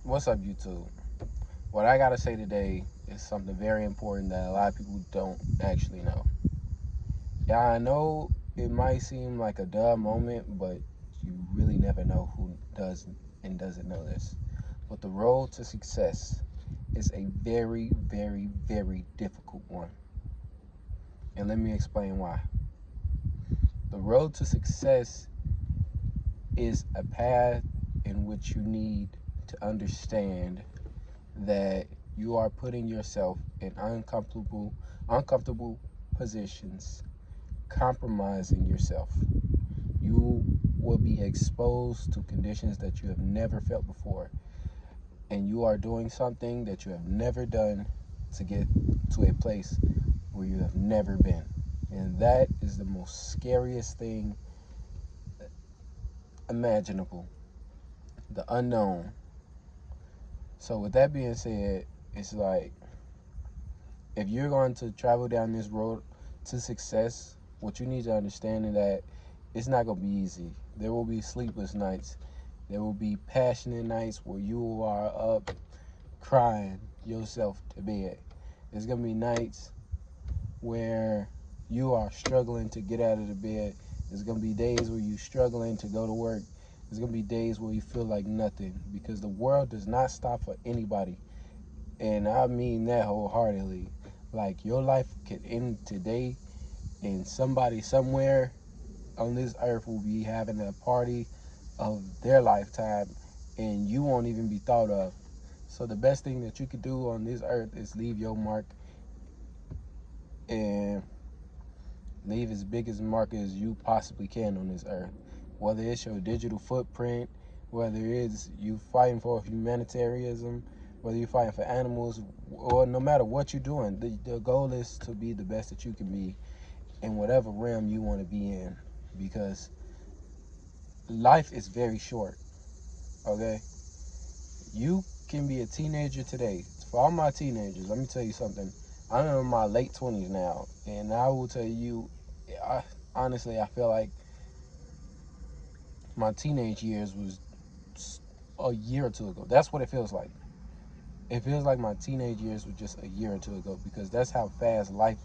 What's up, YouTube? What I gotta say today is something very important that a lot of people don't actually know. Yeah, I know it might seem like a dumb moment, but you really never know who does and doesn't know this. But the road to success is a very, very, very difficult one. And let me explain why. The road to success is a path in which you need to understand that you are putting yourself in uncomfortable positions, compromising yourself. You will be exposed to conditions that you have never felt before, and you are doing something that you have never done to get to a place where you have never been. And that is the most scariest thing imaginable, the unknown. So with that being said, it's like if you're going to travel down this road to success, what you need to understand is that it's not going to be easy. There will be sleepless nights. There will be passionate nights where you are up crying yourself to bed. There's going to be nights where you are struggling to get out of the bed. There's going to be days where you're struggling to go to work. There's going to be days where you feel like nothing because the world does not stop for anybody. And I mean that wholeheartedly. Like, your life could end today, and somebody somewhere on this earth will be having a party of their lifetime, and you won't even be thought of. So the best thing that you could do on this earth is leave your mark, and leave as big as mark as you possibly can on this earth. Whether it's your digital footprint, whether it's you fighting for humanitarianism, whether you're fighting for animals, or no matter what you're doing, the goal is to be the best that you can be in whatever realm you want to be in, because life is very short. Okay, you can be a teenager today. For all my teenagers, let me tell you something. I'm in my late 20s now, and I will tell you, honestly, I feel like my teenage years was a year or two ago. That's what it feels like. It feels like my teenage years were just a year or two ago, because that's how fast life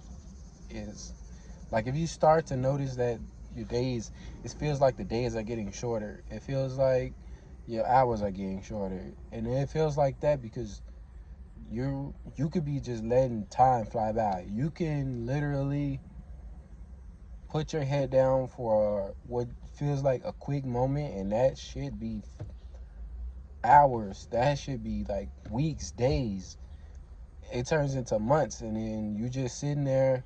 is. Like, if you start to notice that your days, it feels like the days are getting shorter. It feels like your hours are getting shorter, and it feels like that because you could be just letting time fly by. You can literally put your head down for what feels like a quick moment, and that should be hours. That should be like weeks, days. It turns into months, and then you just sitting there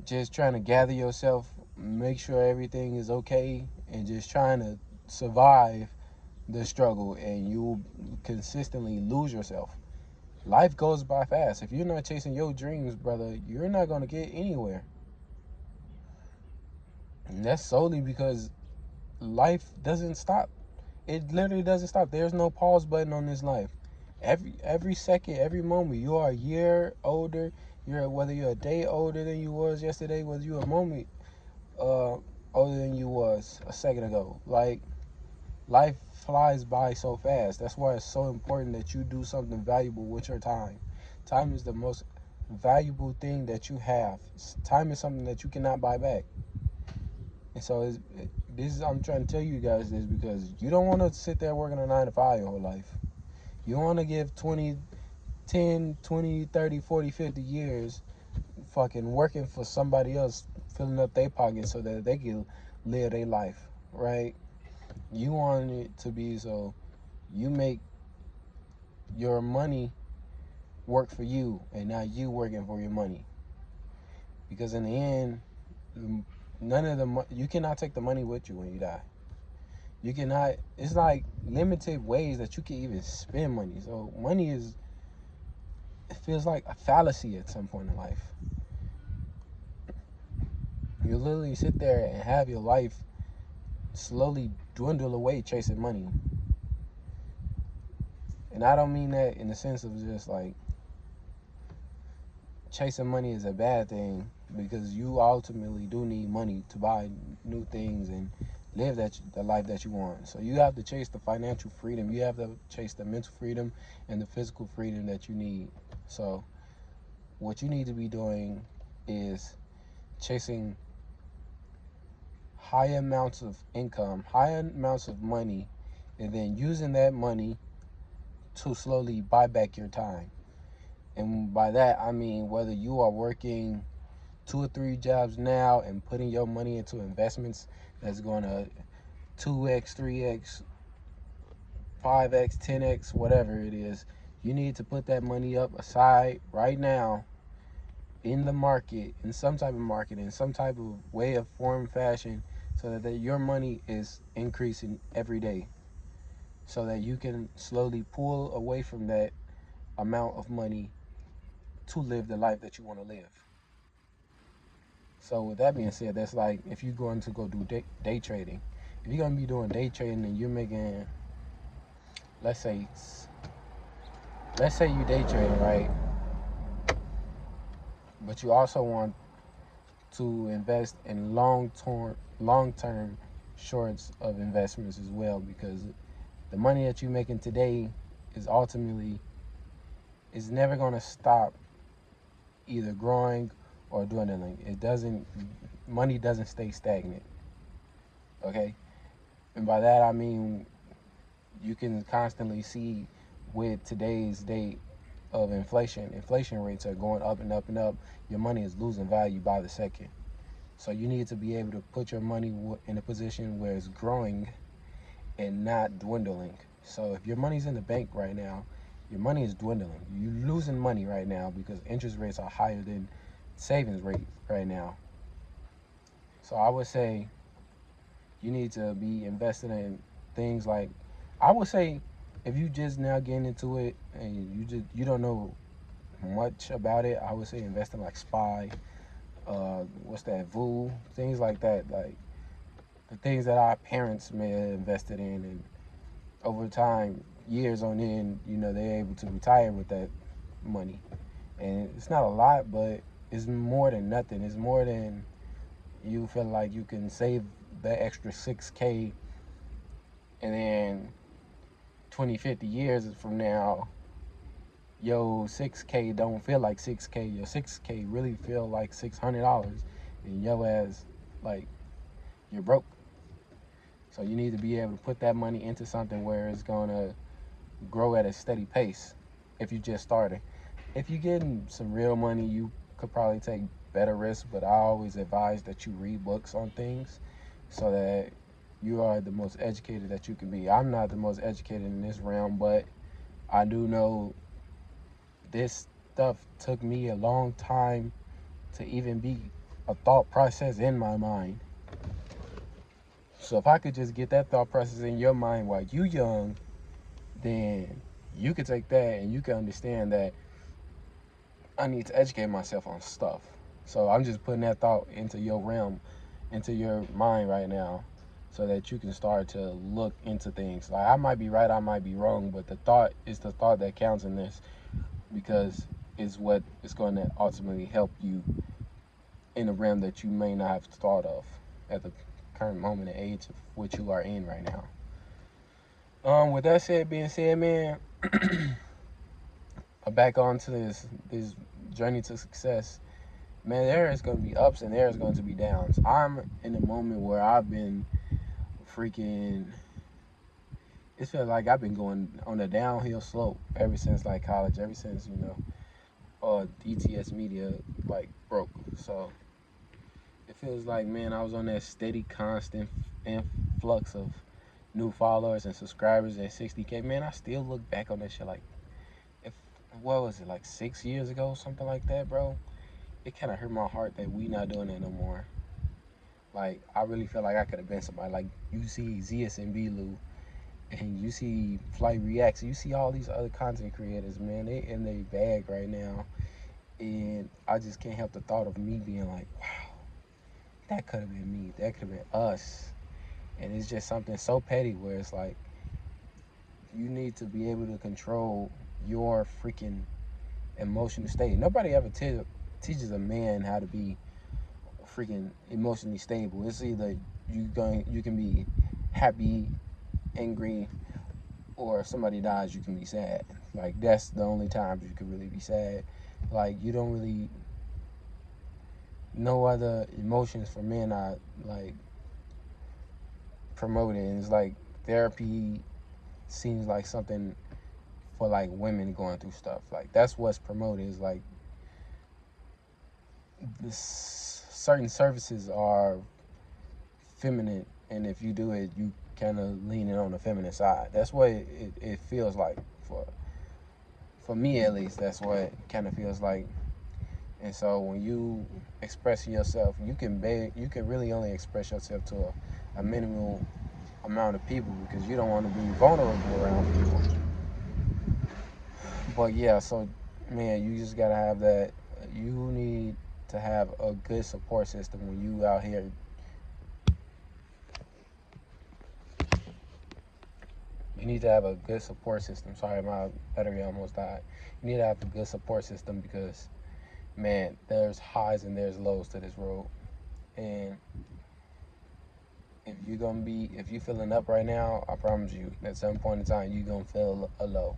just trying to gather yourself, make sure everything is okay, and just trying to survive the struggle, and you consistently lose yourself. Life goes by fast. If you're not chasing your dreams, brother, you're not going to get anywhere. And that's solely because life doesn't stop. It literally doesn't stop. There's no pause button on this life. Every second, every moment, you are a year older. Whether you're a day older than you was yesterday, whether you're a moment uh, older than you was a second ago. Like, life flies by so fast. That's why it's so important that you do something valuable with your time. Time is the most valuable thing that you have. Time is something that you cannot buy back. And so this is, I'm trying to tell you guys this because you don't want to sit there working a 9 to 5 your whole life. You want to give 20, 10, 20, 30, 40, 50 years fucking working for somebody else, filling up their pockets so that they can live their life, right? You want it to be so you make your money work for you and not you working for your money. Because in the end, none of you cannot take the money with you when you die. You cannot. It's like limited ways that you can even spend money. So money is, it feels like a fallacy at some point in life. You literally sit there and have your life slowly dwindle away chasing money. And I don't mean that in the sense of just like chasing money is a bad thing, because you ultimately do need money to buy new things and live the life that you want. So you have to chase the financial freedom. You have to chase the mental freedom and the physical freedom that you need. So what you need to be doing is chasing high amounts of income, high amounts of money, and then using that money to slowly buy back your time. And by that, I mean whether you are working 2 or 3 jobs now and putting your money into investments that's going to 2x, 3x, 5x, 10x, whatever it is, you need to put that money up aside right now in the market, in some type of market, in some type of way of form, fashion, so that your money is increasing every day, so that you can slowly pull away from that amount of money to live the life that you want to live. So with that being said, that's like if you're going to go do day trading. If you're going to be doing day trading and you're making, let's say, you day trading, right? But you also want to invest in long-term shorts of investments as well, because the money that you're making today is ultimately is never going to stop either growing or dwindling. Money doesn't stay stagnant. Okay? And by that I mean you can constantly see with today's date of inflation rates are going up and up and up. Your money is losing value by the second. So you need to be able to put your money in a position where it's growing and not dwindling. So if your money's in the bank right now, your money is dwindling. You're losing money right now because interest rates are higher than savings rate right now. So I would say you need to be invested in things like, I would say, if you just now getting into it and you don't know much about it, I would say invest in like SPY, what's that, VU, things like that, like the things that our parents may have invested in, and over time, years on end, they're able to retire with that money. And it's not a lot, but it's more than nothing. It's more than you feel like you can save that extra 6K, and then 20, 50 years from now, your 6K don't feel like 6K. Your 6K really feel like $600, and your ass, like, you're broke. So you need to be able to put that money into something where it's gonna grow at a steady pace. If you just started, if you're getting some real money, you could probably take better risks. But I always advise that you read books on things, so that you are the most educated that you can be. I'm not the most educated in this realm, but I do know this stuff took me a long time to even be a thought process in my mind. So if I could just get that thought process in your mind while you young, then you could take that and you can understand that I need to educate myself on stuff. So I'm just putting that thought into your realm, into your mind right now, so that you can start to look into things. Like, I might be right, I might be wrong, but the thought is the thought that counts in this, because it's what is going to ultimately help you in a realm that you may not have thought of at the current moment and age of which you are in right now. With that being said, man, back on to this journey to success. Man, there is going to be ups and there is going to be downs. I'm in a moment where I've been freaking. It feels like I've been going on a downhill slope ever since like college, ever since DTS Media like broke. So it feels like, man, I was on that steady, constant influx of new followers and subscribers at 60K. Man, I still look back on that shit like, if what was it, like 6 years ago, something like that, bro. It kind of hurt my heart that we not doing that no more. Like, I really feel like I could have been somebody. Like, you see ZSMB Lou, and you see Flight Reacts, you see all these other content creators, man, they in their bag right now. And I just can't help the thought of me being like, wow, that could have been me. That could have been us. And it's just something so petty where it's like, you need to be able to control your freaking emotional state. Nobody ever teaches a man how to be freaking emotionally stable. It's either you can be happy, angry, or if somebody dies, you can be sad. Like that's the only times you can really be sad. Like you don't really, no other emotions for men are like promoted. And it's like therapy seems like something for like women going through stuff. Like that's what's promoted. Is like this, certain services are feminine, and if you do it, you kind of lean it on the feminine side. That's what it feels like for me at least. That's what it kind of feels like. And so when you expressing yourself, you can really only express yourself to a minimal amount of people because you don't want to be vulnerable around people. But yeah, so man, you just gotta have that. You need to have a good support system when you out here. You need to have a good support system. Sorry, my battery almost died. You need to have a good support system because man, there's highs and there's lows to this road. And if you feeling up right now, I promise you, at some point in time, you gonna feel a low.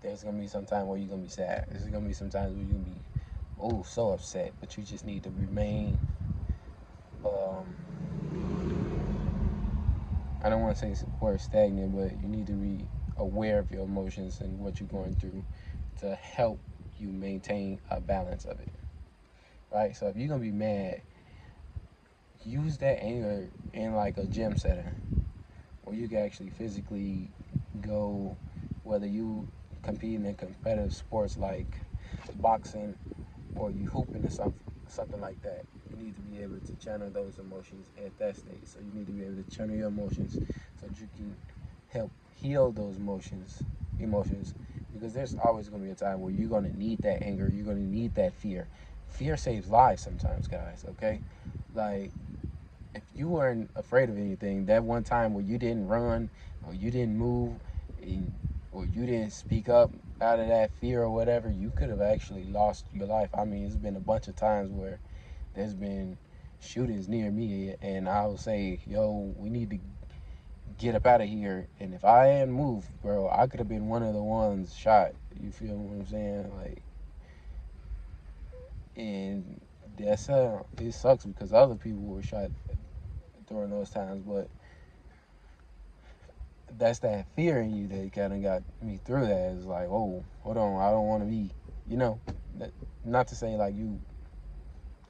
There's gonna be some time where you're gonna be sad. There's gonna be some times where you're gonna be, oh, so upset. But you just need to remain. Um, I don't want to say the word stagnant, but you need to be aware of your emotions and what you're going through to help you maintain a balance of it. Right. So if you're gonna be mad, use that anger in like a gym setting where you can actually physically go, whether you compete in competitive sports like boxing or you hooping or something like that. You need to be able to channel those emotions at that stage. So you need to be able to channel your emotions so that you can help heal those emotions because there's always going to be a time where you're going to need that anger, you're going to need that fear. Fear saves lives sometimes, guys, okay? Like if you weren't afraid of anything, that one time where you didn't run or you didn't move or you didn't speak up out of that fear or whatever, you could have actually lost your life. I mean, it's been a bunch of times where there's been shootings near me, and I'll say, yo, we need to get up out of here. And if I hadn't moved, bro, I could have been one of the ones shot. You feel what I'm saying? Like, and it sucks because other people were shot during those times, but that's that fear in you that kind of got me through that. It's like, oh, hold on, I don't want to be, you know, that, not to say like you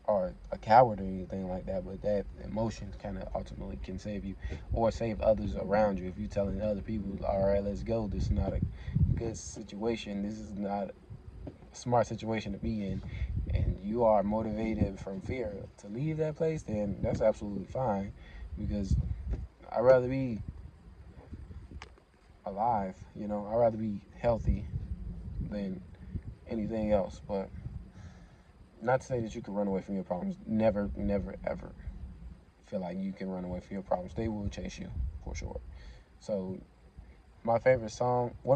are a coward or anything like that, but that emotion kind of ultimately can save you or save others around you. If you're telling other people, all right, let's go, this is not a good situation, this is not a smart situation to be in, and you are motivated from fear to leave that place, then that's absolutely fine because I'd rather be alive, you know, I'd rather be healthy than anything else. But not to say that you can run away from your problems. Never, never, ever feel like you can run away from your problems. They will chase you for sure. So one of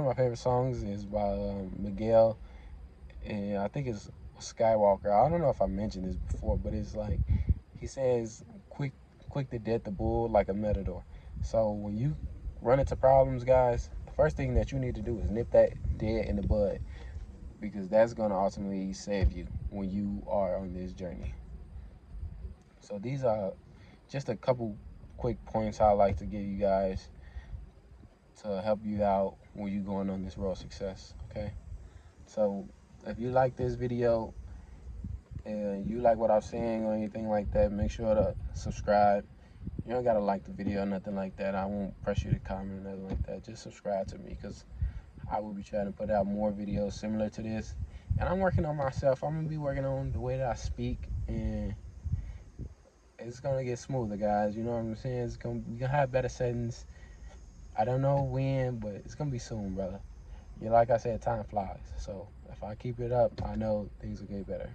my favorite songs is by Miguel, and I think it's Skywalker. I don't know if I mentioned this before, but it's like he says, quick to death the bull like a matador." So when you run into problems, guys, the first thing that you need to do is nip that dead in the bud because that's going to ultimately save you when you are on this journey. So these are just a couple quick points I like to give you guys to help you out when you're going on this road of success. Okay. So if you like this video and you like what I'm saying or anything like that, make sure to subscribe. You don't gotta like the video or nothing like that. I won't press you to comment or nothing like that. Just subscribe to me because I will be trying to put out more videos similar to this. And I'm working on myself. I'm gonna be working on the way that I speak, and it's gonna get smoother, guys. You know what I'm saying? We gonna have better settings. I don't know when, but it's gonna be soon, brother. Yeah, like I said, time flies. So if I keep it up, I know things will get better.